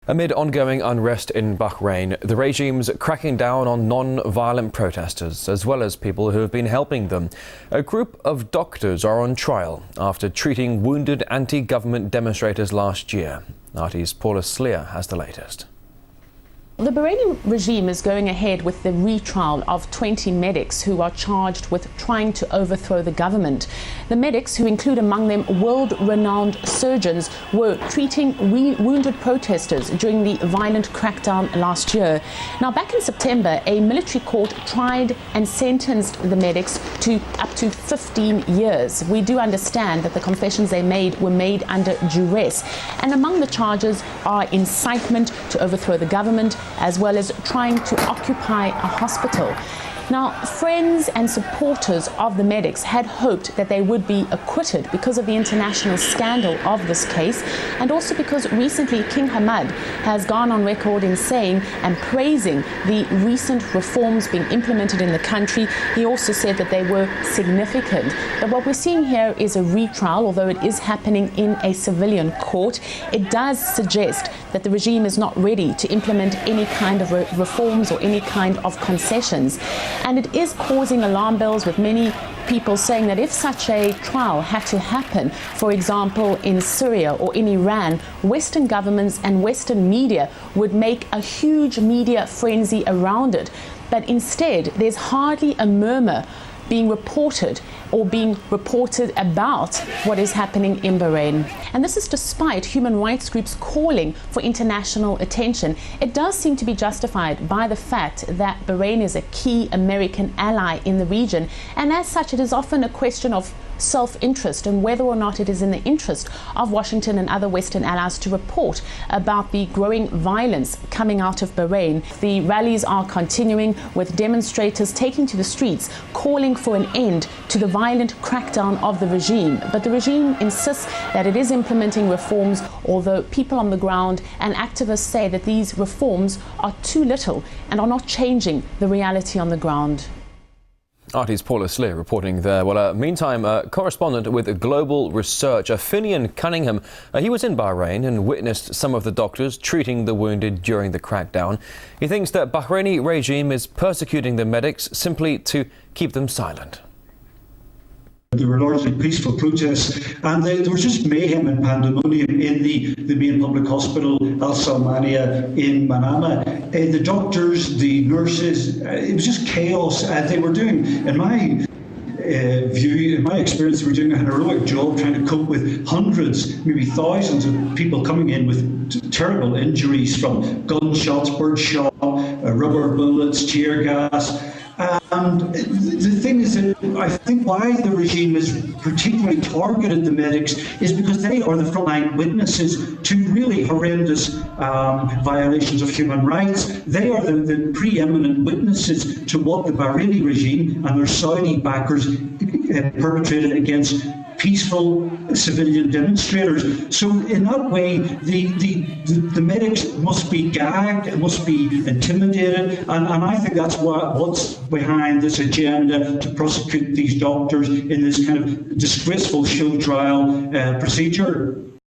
Amid ongoing unrest in Bahrain, the regime's cracking down on non-violent protesters, as well as people who have been helping them. A group of doctors are on trial after treating wounded anti-government demonstrators last year. RT's Paula Sleer has the latest. The Bahraini regime is going ahead with the retrial of 20 medics who are charged with trying to overthrow the government. The medics, who include among them world-renowned surgeons, were treating wounded protesters during the violent crackdown last year. Now, back in September, a military court tried and sentenced the medics to up to 15 years. We do understand that the confessions they made were made under duress, and among the charges are incitement to overthrow the government, as well as trying to occupy a hospital. Now, friends and supporters of the medics had hoped that they would be acquitted because of the international scandal of this case, and also because recently King Hamad has gone on record in saying and praising the recent reforms being implemented in the country. He also said that they were significant. But what we're seeing here is a retrial, although it is happening in a civilian court. It does suggest that the regime is not ready to implement any kind of reforms or any kind of concessions. And it is causing alarm bells, with many people saying that if such a trial had to happen, for example, in Syria or in Iran, Western governments and Western media would make a huge media frenzy around it. But instead, there's hardly a murmur being reported about what is happening in Bahrain. And this is despite human rights groups calling for international attention. It does seem to be justified by the fact that Bahrain is a key American ally in the region, and as such it is often a question of self-interest and whether or not it is in the interest of Washington and other Western allies to report about the growing violence coming out of Bahrain. The rallies are continuing, with demonstrators taking to the streets calling for an end to the violent crackdown of the regime. But the regime insists that it is implementing reforms, although people on the ground and activists say that these reforms are too little and are not changing the reality on the ground. RT's Paula Sleer reporting there. Well, meantime, correspondent with Global Research, Finian Cunningham, he was in Bahrain and witnessed some of the doctors treating the wounded during the crackdown. He thinks that Bahraini regime is persecuting the medics simply to keep them silent. They were largely peaceful protests, and there was just mayhem and pandemonium in the main public hospital, Al Salmania in Manama. The doctors, the nurses, it was just chaos. They were doing, in my view, in my experience, they were doing a heroic job trying to cope with hundreds, maybe thousands of people coming in with terrible injuries from gunshots, birdshot, rubber bullets, tear gas. And the thing is that I think why the regime has particularly targeted the medics is because they are the frontline witnesses to really horrendous violations of human rights. They are the preeminent witnesses to what the Bahraini regime and their Saudi backers perpetrated against peaceful civilian demonstrators. So in that way, the medics must be gagged, must be intimidated, and I think that's what's behind this agenda to prosecute these doctors in this kind of disgraceful show trial procedure.